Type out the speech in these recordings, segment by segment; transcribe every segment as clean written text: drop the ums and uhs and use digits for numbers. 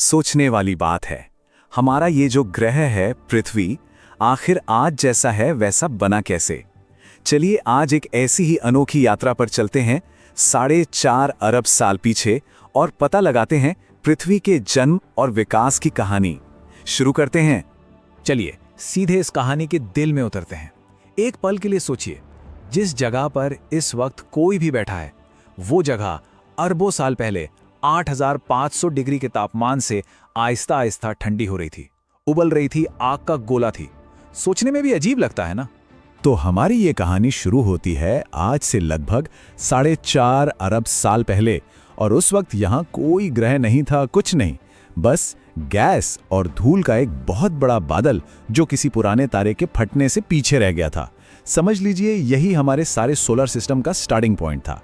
सोचने वाली बात है। हमारा ये जो ग्रह है पृथ्वी, आखिर आज जैसा है वैसा बना कैसे? चलिए आज एक ऐसी ही अनोखी यात्रा पर चलते हैं 4.5 अरब साल पीछे और पता लगाते हैं पृथ्वी के जन्म और विकास की कहानी। शुरू करते हैं। चलिए सीधे इस कहानी के दिल में उतरते हैं। एक पल के लिए सोचिए, जिस जगह पर इस वक्त कोई भी बैठा है, वो जगह अरबों साल पहले 8500 डिग्री के तापमान से आहिस्ता आहिस्ता ठंडी हो रही थी, उबल रही थी, आग का गोला थी। सोचने में भी अजीब लगता है ना? तो हमारी ये कहानी शुरू होती है आज से लगभग 4.5 अरब साल पहले, और उस वक्त यहाँ कोई ग्रह नहीं था, कुछ नहीं, बस गैस और धूल का एक बहुत बड़ा बादल जो किसी पुराने तारे के फटने से पीछे रह गया था। समझ लीजिए यही हमारे सारे सोलर सिस्टम का स्टार्टिंग पॉइंट था।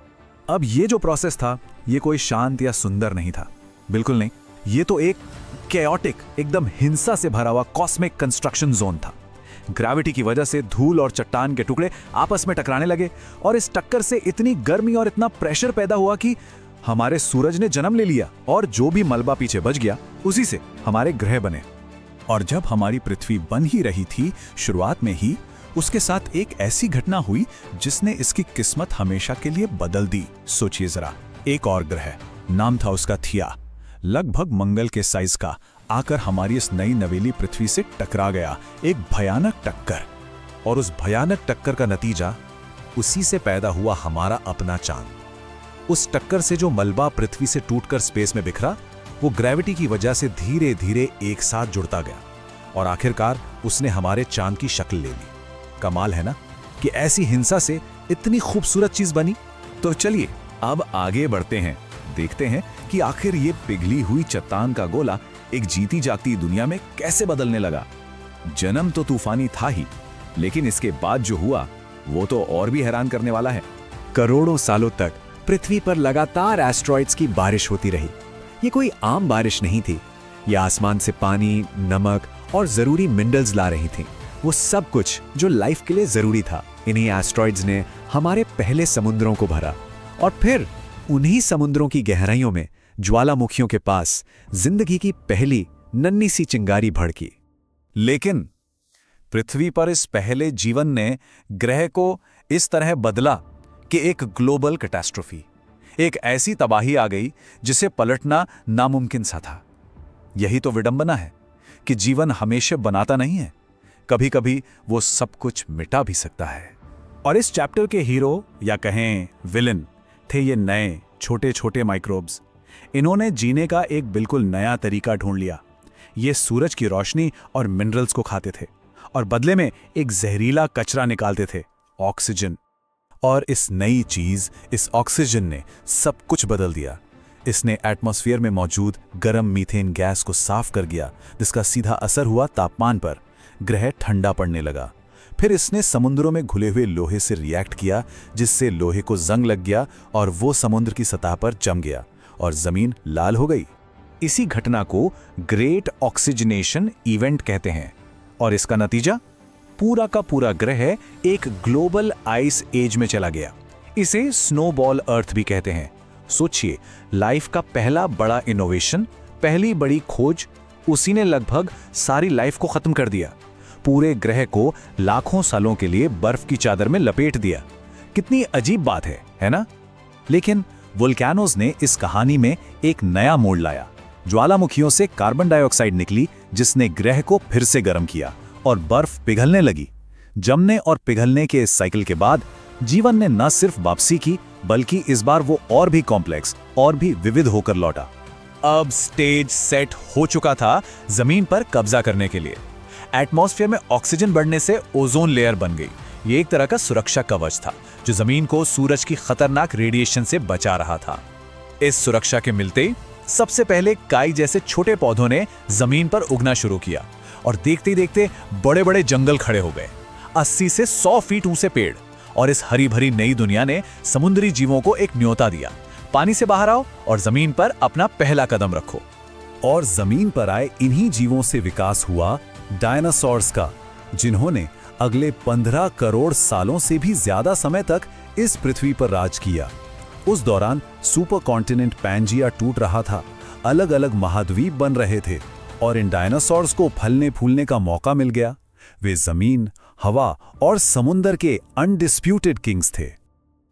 अब ये जो प्रोसेस था, ये कोई शांत या सुंदर नहीं था, बिल्कुल नहीं। ये तो एक कैओटिक, एकदम हिंसा से भरा हुआ कॉस्मिक कंस्ट्रक्शन जोन था। ग्रेविटी की वजह से धूल और चट्टान के टुकड़े आपस में टकराने लगे और इस टक्कर से इतनी गर्मी और इतना प्रेशर पैदा हुआ कि हमारे सूरज ने जन्म ले लिया, और जो भी मलबा पीछे बच गया उसी से हमारे ग्रह बने। और जब हमारी पृथ्वी बन ही रही थी, शुरुआत में ही उसके साथ एक ऐसी घटना हुई जिसने इसकी किस्मत हमेशा के लिए बदल दी। सोचिए जरा, एक और ग्रह, नाम था उसका थिया, लगभग मंगल के साइज का, आकर हमारी इस नई नवेली पृथ्वी से टकरा गया। एक भयानक टक्कर, और उस भयानक टक्कर का नतीजा उसी से पैदा हुआ हमारा अपना चांद। उस टक्कर से जो मलबा पृथ्वी से टूटकर स्पेस में बिखरा, वो ग्रेविटी की वजह से धीरे धीरे एक साथ जुड़ता गया और आखिरकार उसने हमारे चांद की शक्ल ले ली। कमाल है ना कि ऐसी हिंसा से इतनी खूबसूरत चीज बनी। तो चलिए अब आगे बढ़ते हैं, देखते हैं कि आखिर ये पिघली हुई चट्टान का गोला एक जीती जागती दुनिया में कैसे बदलने लगा। जन्म तो तूफानी था ही, लेकिन इसके बाद जो हुआ वो तो और भी हैरान करने वाला है। करोड़ों सालों तक पृथ्वी पर लगातार एस्ट्रॉइड्स की बारिश होती रही। ये कोई आम बारिश नहीं थी, ये आसमान से पानी, नमक और जरूरी मिनरल्स ला रही थी, वो सब कुछ जो लाइफ के लिए जरूरी था। इन्हीं एस्ट्रॉइड्स ने हमारे पहले समुद्रों को भरा, और फिर उन्हीं समुद्रों की गहराइयों में ज्वालामुखियों के पास जिंदगी की पहली नन्ही सी चिंगारी भड़की। लेकिन पृथ्वी पर इस पहले जीवन ने ग्रह को इस तरह बदला कि एक ग्लोबल कैटास्ट्रोफी, एक ऐसी तबाही आ गई जिसे पलटना नामुमकिन सा था। यही तो विडंबना है कि जीवन हमेशा बनाता नहीं है, कभी कभी वो सब कुछ मिटा भी सकता है। और इस चैप्टर के हीरो, या कहें विलन, थे ये नए छोटे छोटे माइक्रोब्स। इन्होंने जीने का एक बिल्कुल नया तरीका ढूंढ लिया। ये सूरज की रोशनी और मिनरल्स को खाते थे और बदले में एक जहरीला कचरा निकालते थे, ऑक्सीजन। और इस नई चीज, इस ऑक्सीजन ने सब कुछ बदल दिया। इसने एटमॉस्फेयर में मौजूद गर्म मीथेन गैस को साफ कर दिया, जिसका सीधा असर हुआ तापमान पर। ग्रह ठंडा पड़ने लगा। फिर इसने समुद्रों में घुले हुए लोहे से रिएक्ट किया, जिससे लोहे को जंग लग गया और वो समुद्र की सतह पर जम गया और जमीन लाल हो गई। इसी घटना को ग्रेट ऑक्सीजनेशन इवेंट कहते हैं, और इसका नतीजा पूरा का पूरा ग्रह एक ग्लोबल आइस एज में चला गया। इसे स्नोबॉल अर्थ भी कहते हैं। सोचिए, लाइफ का पहला बड़ा इनोवेशन, पहली बड़ी खोज, उसी ने लगभग सारी लाइफ को खत्म कर दिया। पूरे ग्रह को लाखों सालों के लिए बर्फ की चादर में लपेट दिया। कितनी अजीब बात है ना? लेकिन वोल्केनोज ने इस कहानी में एक नया मोड़ लाया। ज्वालामुखियों से कार्बन डाइऑक्साइड निकली, जिसने ग्रह को फिर से गर्म किया और बर्फ पिघलने लगी। जमने और पिघलने के इस साइकिल के बाद जीवन ने न सिर्फ वापसी की, बल्कि इस बार वो और भी कॉम्प्लेक्स और भी विविध होकर लौटा। अब स्टेज सेट हो चुका था जमीन पर कब्जा करने के लिए। एटमॉस्फेयर में ऑक्सीजन बढ़ने से ओजोन लेयर बन गई। ये एक तरह का सुरक्षा कवच था जो जमीन को सूरज की खतरनाक रेडिएशन से बचा रहा था। इस सुरक्षा के मिलते ही सबसे पहले काई जैसे छोटे पौधों ने जमीन पर उगना शुरू किया, और देखते ही देखते बड़े बड़े जंगल खड़े हो गए। 80 से 100 फीट ऊंचे पेड़। और इस हरी भरी नई दुनिया ने समुद्री जीवों को एक न्योता दिया, पानी से बाहर आओ और जमीन पर अपना पहला कदम रखो। और जमीन पर आए इन्हीं जीवों से विकास हुआ डायनासोर्स का, जिन्होंने अगले 15 करोड़ सालों से भी ज्यादा समय तक इस पृथ्वी पर राज किया। उस दौरान सुपर कॉन्टिनेंट पैंजिया टूट रहा था, अलग अलग महाद्वीप बन रहे थे और इन डायनासोर्स को फलने फूलने का मौका मिल गया। वे जमीन, हवा और समुंदर के अनडिस्प्यूटेड किंग्स थे।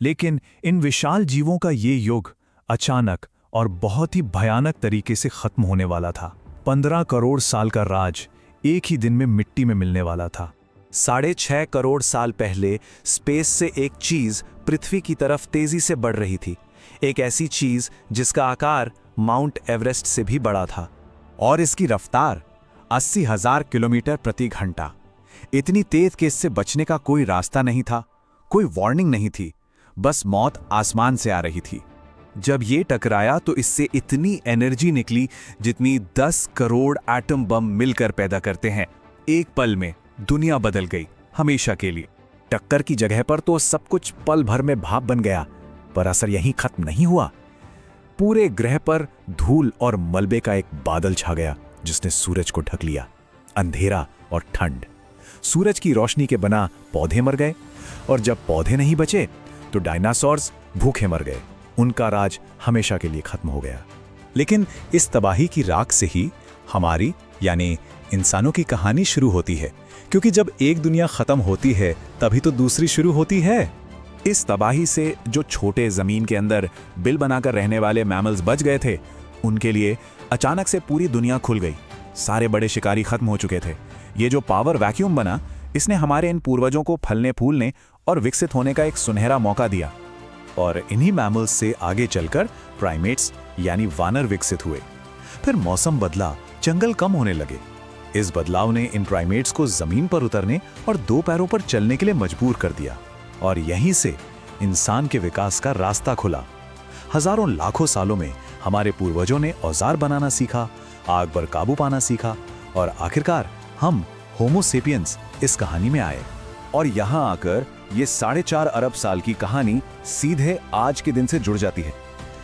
लेकिन इन विशाल जीवों का ये युग अचानक और बहुत ही भयानक तरीके से खत्म होने वाला था। 15 करोड़ साल का राज एक ही दिन में मिट्टी में मिलने वाला था। 6.5 करोड़ साल पहले स्पेस से एक चीज पृथ्वी की तरफ तेजी से बढ़ रही थी। एक ऐसी चीज जिसका आकार माउंट एवरेस्ट से भी बड़ा था और इसकी रफ्तार 80,000 किलोमीटर प्रति घंटा। इतनी तेज कि इससे बचने का कोई रास्ता नहीं था, कोई वार्निंग नहीं थी, बस मौत आसमान से आ रही थी। जब ये टकराया तो इससे इतनी एनर्जी निकली जितनी 10 करोड़ एटम बम मिलकर पैदा करते हैं। एक पल में दुनिया बदल गई, हमेशा के लिए। टक्कर की जगह पर तो सब कुछ पल भर में भाप बन गया, पर असर यहीं खत्म नहीं हुआ। पूरे ग्रह पर धूल और मलबे का एक बादल छा गया जिसने सूरज को ढक लिया। अंधेरा और ठंड। सूरज की रोशनी के बिना पौधे मर गए, और जब पौधे नहीं बचे तो डायनासोर्स भूखे मर गए। उनका राज हमेशा के लिए खत्म हो गया। लेकिन इस तबाही की राख से ही हमारी यानी इंसानों की कहानी शुरू होती है, क्योंकि जब एक दुनिया खत्म होती है तभी तो दूसरी शुरू होती है। इस तबाही से जो छोटे जमीन के अंदर बिल बनाकर रहने वाले मैमल्स बच गए थे, उनके लिए अचानक से पूरी दुनिया खुल गई। सारे बड़े शिकारी खत्म हो चुके थे। ये जो पावर वैक्यूम बना, इसने हमारे इन पूर्वजों को फलने फूलने और विकसित होने का एक सुनहरा मौका दिया। और इन्हीं मैमल्स से आगे चलकर प्राइमेट्स यानी वानर विकसित हुए। फिर मौसम बदला, जंगल कम होने लगे। इस बदलाव ने इन प्राइमेट्स को जमीन पर उतरने और 2 पैरों पर चलने के लिए मजबूर कर दिया, और यहीं से इंसान के विकास का रास्ता खुला। हजारों लाखों सालों में हमारे पूर्वजों ने औजार बनाना सीखा, आग पर काबू पाना सीखा, और आखिरकार हम होमो सेपियंस इस कहानी में आए। और यहां आकर ये 4.5 अरब साल की कहानी सीधे आज के दिन से जुड़ जाती है।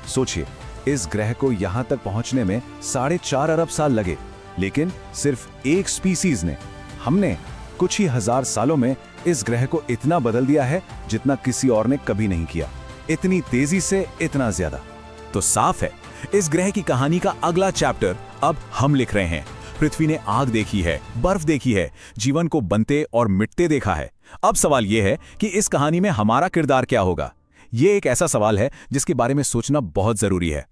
सोचिए, इस ग्रह को यहां तक पहुंचने में 4.5 अरब साल लगे, लेकिन सिर्फ एक स्पीसीज ने, हमने कुछ ही हजार सालों में इस ग्रह को इतना बदल दिया है जितना किसी और ने कभी नहीं किया। इतनी तेजी से, इतना ज्यादा। तो साफ है, इस ग्रह की कहानी का अगला चैप्टर अब हम लिख रहे हैं। पृथ्वी ने आग देखी है, बर्फ देखी है, जीवन को बनते और मिटते देखा है। अब सवाल यह है कि इस कहानी में हमारा किरदार क्या होगा। यह एक ऐसा सवाल है जिसके बारे में सोचना बहुत जरूरी है।